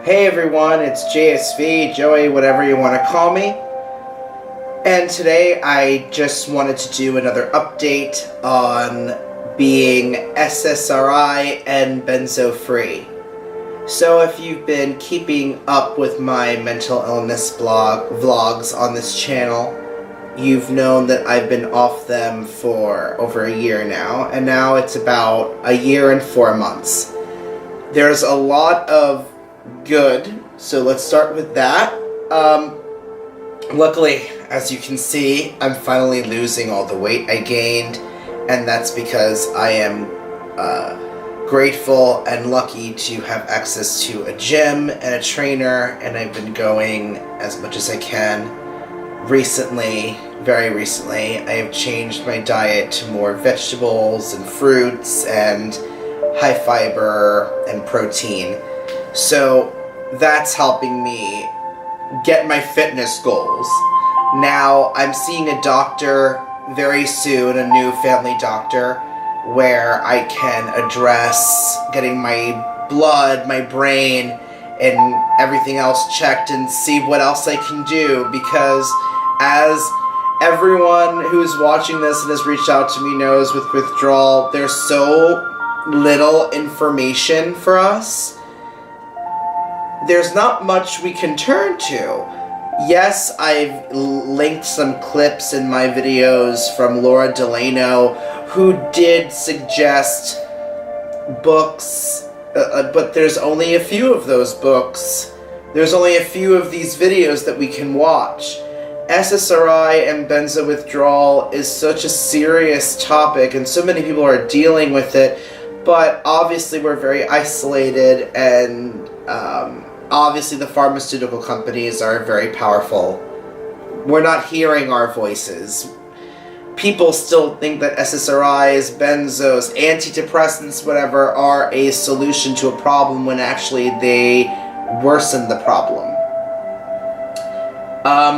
Hey everyone, it's JSV, Joey, whatever you want to call me. And today I just wanted to do another update on being SSRI and Benzo free. So if you've been keeping up with my mental illness vlogs on this channel, you've known that I've been off them for over a year now, and now it's about a year and 4 months. There's a lot of good, so let's start with that. Luckily, as you can see, I'm finally losing all the weight I gained, and that's because I am grateful and lucky to have access to a gym and a trainer, and I've been going as much as I can. Recently, very recently, I have changed my diet to more vegetables and fruits and high fiber and protein. So that's helping me get my fitness goals. Now I'm seeing a doctor very soon, a new family doctor, where I can address getting my blood, my brain, and everything else checked and see what else I can do, because as everyone who's watching this and has reached out to me knows, with Withdrawal, there's so little information for us. There's not much we can turn to. Yes, I've linked some clips in my videos from Laura Delano, who did suggest books, but there's only a few of those books. There's only a few of these videos that we can watch. SSRI and Benzo withdrawal is such a serious topic, and so many people are dealing with it, but obviously we're very isolated, and obviously the pharmaceutical companies are very powerful. We're not hearing our voices. People still think that SSRIs, benzos, antidepressants, whatever, are a solution to a problem, when actually they worsen the problem.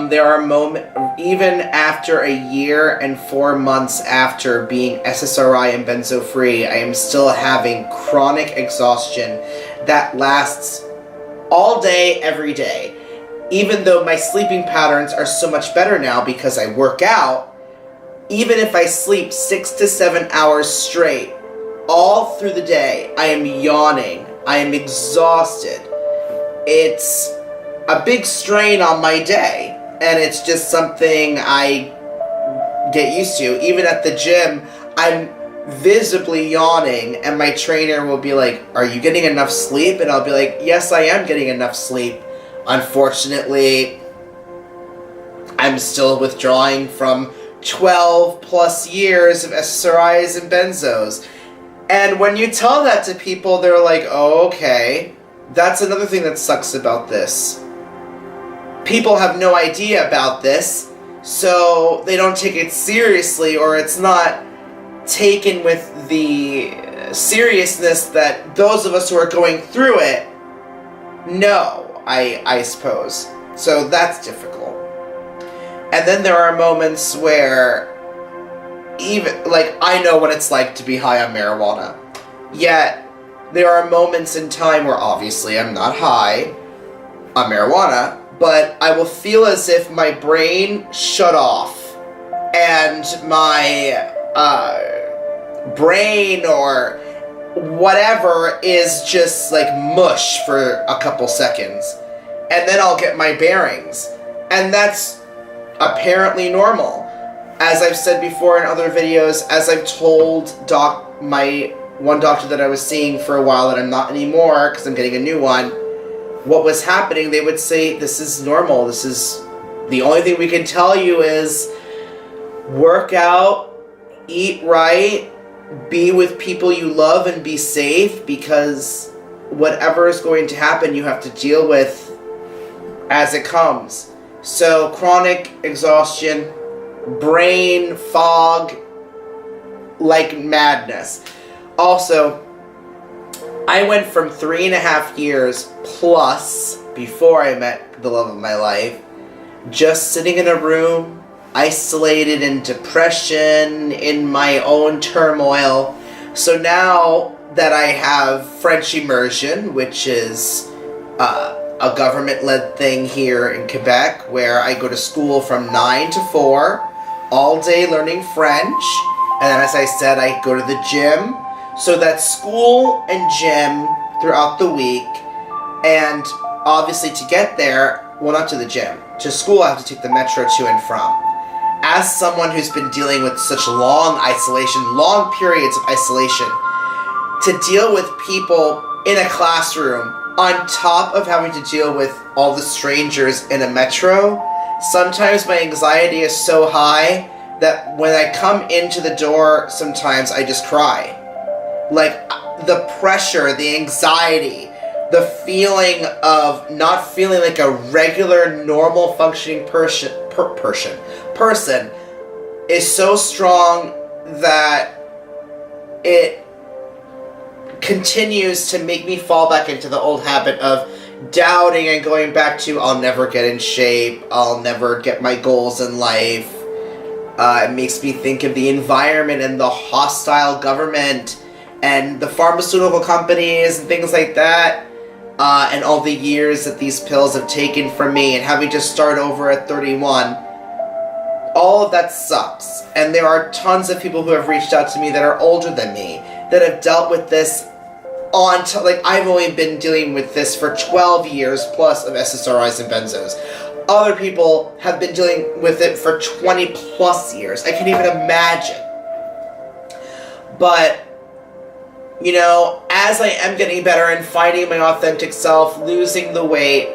There are moments, even after a year and 4 months after being SSRI and benzo free, I am still having chronic exhaustion that lasts all day, every day. Even though my sleeping patterns are so much better now because I work out, even if I sleep 6 to 7 hours straight, all through the day, I am yawning. I am exhausted. It's a big strain on my day, and it's just something I get used to. Even at the gym, I'm visibly yawning, and my trainer will be like, "Are you getting enough sleep?" And I'll be like, "Yes, I am getting enough sleep. Unfortunately, I'm still withdrawing from 12 plus years of SSRIs and benzos." And when you tell that to people, they're like, "Oh, okay." That's another thing that sucks about this. People have no idea about this, so they don't take it seriously, or it's not taken with the seriousness that those of us who are going through it know, I suppose. So that's difficult. And then there are moments where, even, like, I know what it's like to be high on marijuana. Yet, there are moments in time where obviously I'm not high on marijuana, but I will feel as if my brain shut off, and my brain or whatever is just like mush for a couple seconds, and then I'll get my bearings, and that's apparently normal. As I've said before in other videos, as I've told my one doctor that I was seeing for a while that I'm not anymore because I'm getting a new one, what was happening, they would say, "This is normal. This is the only thing we can tell you is work out, eat right, be with people you love, and be safe, because whatever is going to happen, you have to deal with as it comes." So chronic exhaustion, brain fog, like madness. Also, I went from 3.5 years plus, before I met the love of my life, just sitting in a room, isolated in depression, in my own turmoil. So now that I have French Immersion, which is a government-led thing here in Quebec where I go to school from 9 to 4, all day learning French, and then as I said, I go to the gym. So that's school and gym throughout the week, and obviously to get there, well, not to the gym, to school I have to take the metro to and from. As someone who's been dealing with such long periods of isolation, to deal with people in a classroom on top of having to deal with all the strangers in a metro, sometimes my anxiety is so high that when I come into the door, sometimes I just cry. Like, the pressure, the anxiety, the feeling of not feeling like a regular, normal functioning person is so strong that it continues to make me fall back into the old habit of doubting and going back to, I'll never get in shape, I'll never get my goals in life. It makes me think of the environment and the hostile government and the pharmaceutical companies and things like that, and all the years that these pills have taken from me, and having to start over at 31. All of that sucks. And there are tons of people who have reached out to me that are older than me, that have dealt with this like, I've only been dealing with this for 12 years plus of SSRIs and Benzos. Other people have been dealing with it for 20 plus years. I can't even imagine. But, you know, as I am getting better and finding my authentic self, losing the weight,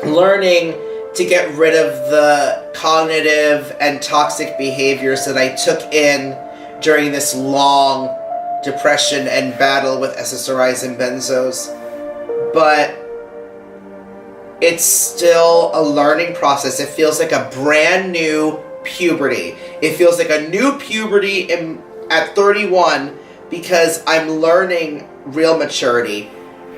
learning to get rid of the cognitive and toxic behaviors that I took in during this long depression and battle with SSRIs and Benzos. But it's still a learning process. It feels like a brand new puberty. It feels like a new puberty at 31 because I'm learning real maturity.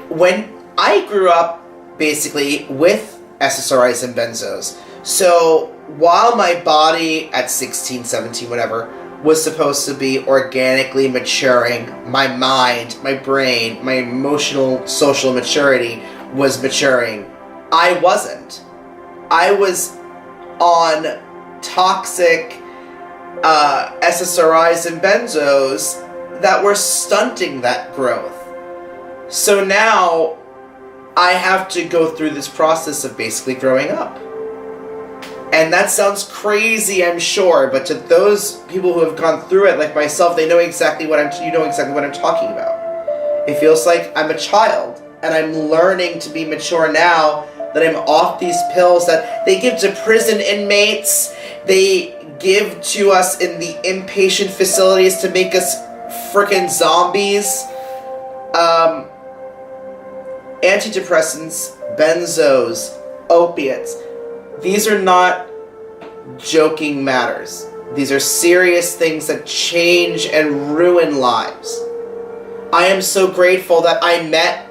When I grew up basically with SSRIs and Benzos, so while my body at 16, 17, whatever, was supposed to be organically maturing, my mind, my brain, my emotional, social maturity was maturing. I wasn't. I was on toxic SSRIs and Benzos that were stunting that growth. So now I have to go through this process of basically growing up. And that sounds crazy, I'm sure, but to those people who have gone through it, like myself, they know exactly what I'm talking about. It feels like I'm a child, and I'm learning to be mature now that I'm off these pills that they give to prison inmates, they give to us in the inpatient facilities to make us frickin' zombies. Antidepressants, benzos, opiates. These are not joking matters. These are serious things that change and ruin lives. I am so grateful that I met,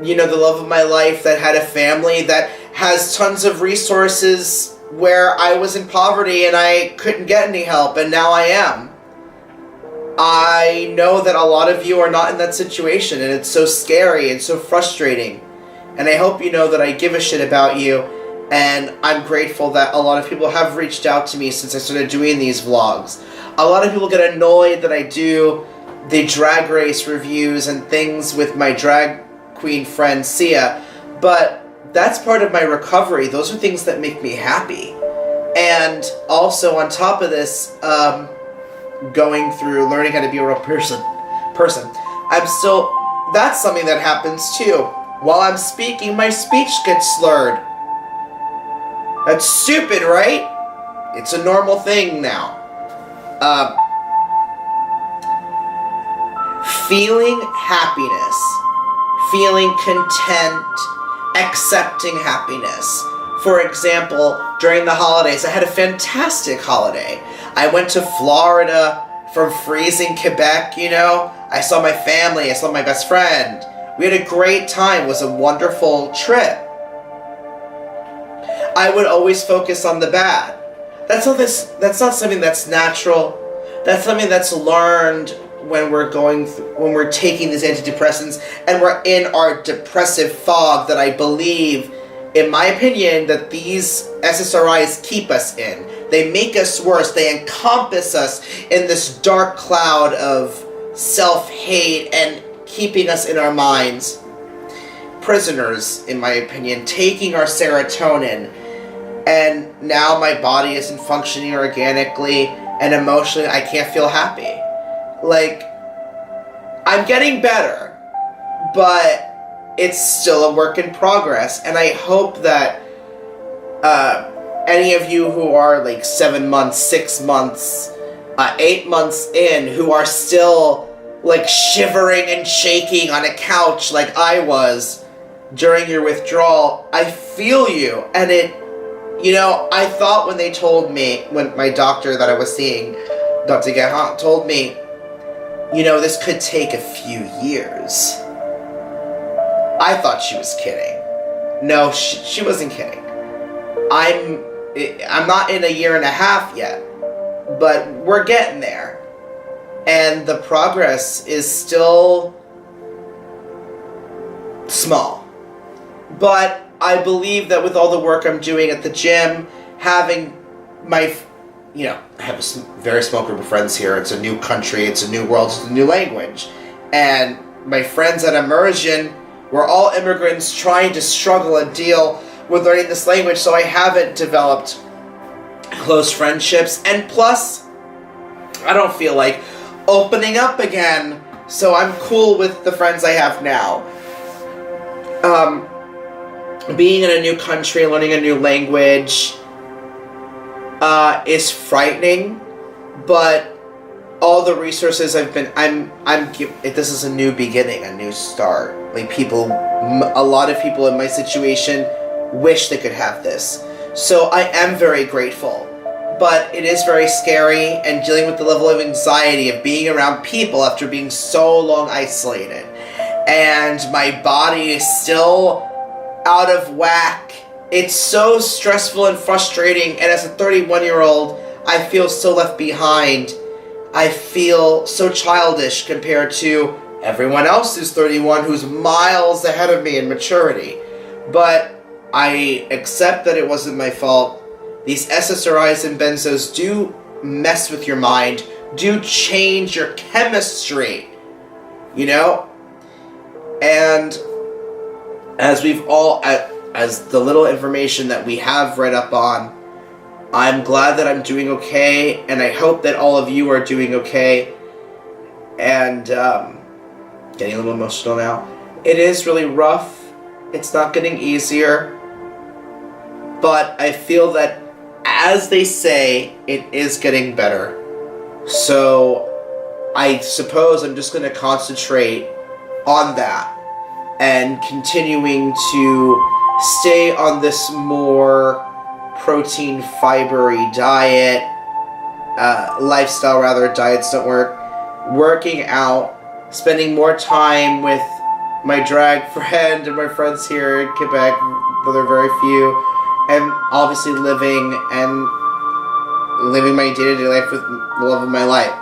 the love of my life, that had a family that has tons of resources where I was in poverty and I couldn't get any help, and now I am. I know that a lot of you are not in that situation, and it's so scary and so frustrating. And I hope you know that I give a shit about you, and I'm grateful that a lot of people have reached out to me since I started doing these vlogs. A lot of people get annoyed that I do the drag race reviews and things with my drag queen friend Sia, but that's part of my recovery. Those are things that make me happy. And also on top of this, going through learning how to be a real person. That's something that happens too. While I'm speaking, my speech gets slurred. That's stupid, right? It's a normal thing now. Feeling happiness, feeling content, accepting happiness. For example, during the holidays, I had a fantastic holiday. I went to Florida from freezing Quebec, I saw my family, I saw my best friend. We had a great time. It was a wonderful trip. I would always focus on the bad. That's not something that's natural. That's something that's learned when we're taking these antidepressants and we're in our depressive fog that I believe, in my opinion, that these SSRIs keep us in. They make us worse. They encompass us in this dark cloud of self-hate and keeping us in our minds. Prisoners, in my opinion, taking our serotonin. And now my body isn't functioning organically, and emotionally I can't feel happy. Like, I'm getting better, but it's still a work in progress. And I hope that any of you who are like 7 months, 6 months, 8 months in, who are still like shivering and shaking on a couch like I was during your withdrawal, I feel you. And I thought when they told me, when my doctor that I was seeing, Dr. Gahan, told me, this could take a few years. I thought she was kidding. No, she wasn't kidding. I'm not in a year and a half yet, but we're getting there. And the progress is still small. But I believe that with all the work I'm doing at the gym, having I have a very small group of friends here. It's a new country, it's a new world, it's a new language. And my friends at Immersion, we're all immigrants trying to struggle and deal with learning this language, so I haven't developed close friendships. And plus, I don't feel like opening up again, so I'm cool with the friends I have now. Being in a new country, learning a new language is frightening, but all the resources this is a new beginning, a new start. Like a lot of people in my situation wish they could have this. So I am very grateful, but it is very scary, and dealing with the level of anxiety of being around people after being so long isolated. And my body is still out of whack. It's so stressful and frustrating, and as a 31-year-old, I feel so left behind. I feel so childish compared to everyone else who's 31, who's miles ahead of me in maturity. But I accept that it wasn't my fault. These SSRIs and Benzos do mess with your mind, do change your chemistry, And as as the little information that we have read up on, I'm glad that I'm doing okay, and I hope that all of you are doing okay. And getting a little emotional now. It is really rough. It's not getting easier. But I feel that, as they say, it is getting better. So I suppose I'm just going to concentrate on that and continuing to stay on this more protein fibery diet, lifestyle rather. Diets don't work. Working out, spending more time with my drag friend and my friends here in Quebec, though they're very few, and obviously living my day-to-day life with the love of my life.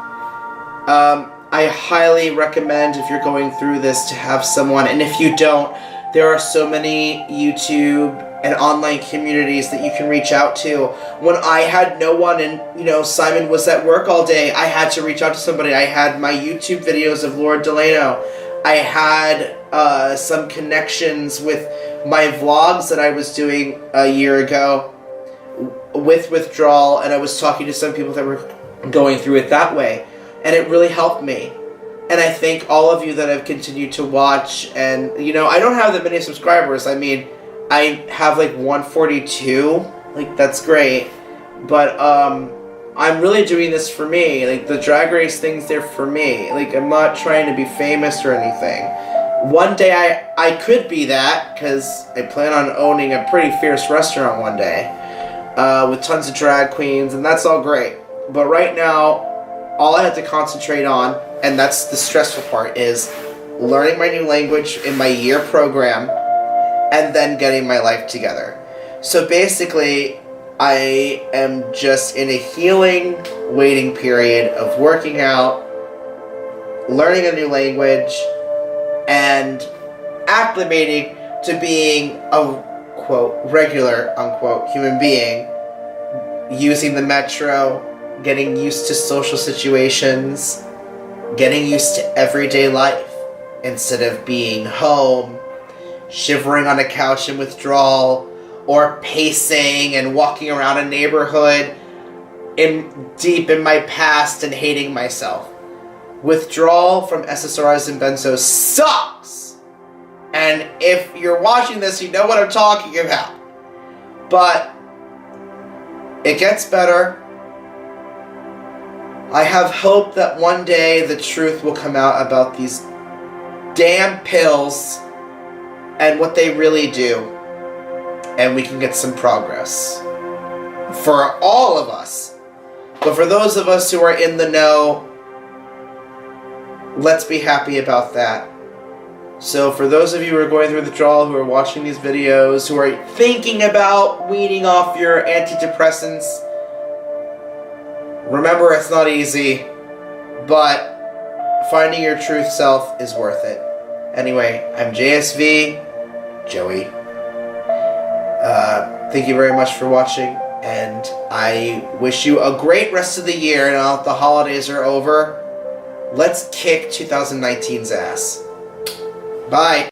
I highly recommend, if you're going through this, to have someone, and if you don't, there are so many YouTube and online communities that you can reach out to. When I had no one and, Simon was at work all day, I had to reach out to somebody. I had my YouTube videos of Lord Delano. I had some connections with my vlogs that I was doing a year ago with Withdrawal, and I was talking to some people that were going through it that way, and it really helped me. And I thank all of you that have continued to watch. And, I don't have that many subscribers. I mean, I have like 142. Like, that's great. But I'm really doing this for me. Like, the Drag Race thing's there for me. Like, I'm not trying to be famous or anything. One day I could be that, because I plan on owning a pretty fierce restaurant one day with tons of drag queens, and that's all great. But right now, all I have to concentrate on, and that's the stressful part, is learning my new language in my year program and then getting my life together. So basically, I am just in a healing waiting period of working out learning a new language, and acclimating to being a, quote, regular, unquote, human being, using the metro, getting used to social situations, getting used to everyday life, instead of being home, shivering on a couch in Withdrawal, or pacing and walking around a neighborhood deep in my past and hating myself. Withdrawal from SSRIs and Benzos sucks! And if you're watching this, you know what I'm talking about. But it gets better. I have hope that one day the truth will come out about these damn pills and what they really do, and we can get some progress. For all of us. But for those of us who are in the know, let's be happy about that. So for those of you who are going through withdrawal, who are watching these videos, who are thinking about weaning off your antidepressants, remember it's not easy, but finding your truth self is worth it. Anyway, I'm JSV, Joey. Thank you very much for watching, and I wish you a great rest of the year. And now that the holidays are over, let's kick 2019's ass. Bye.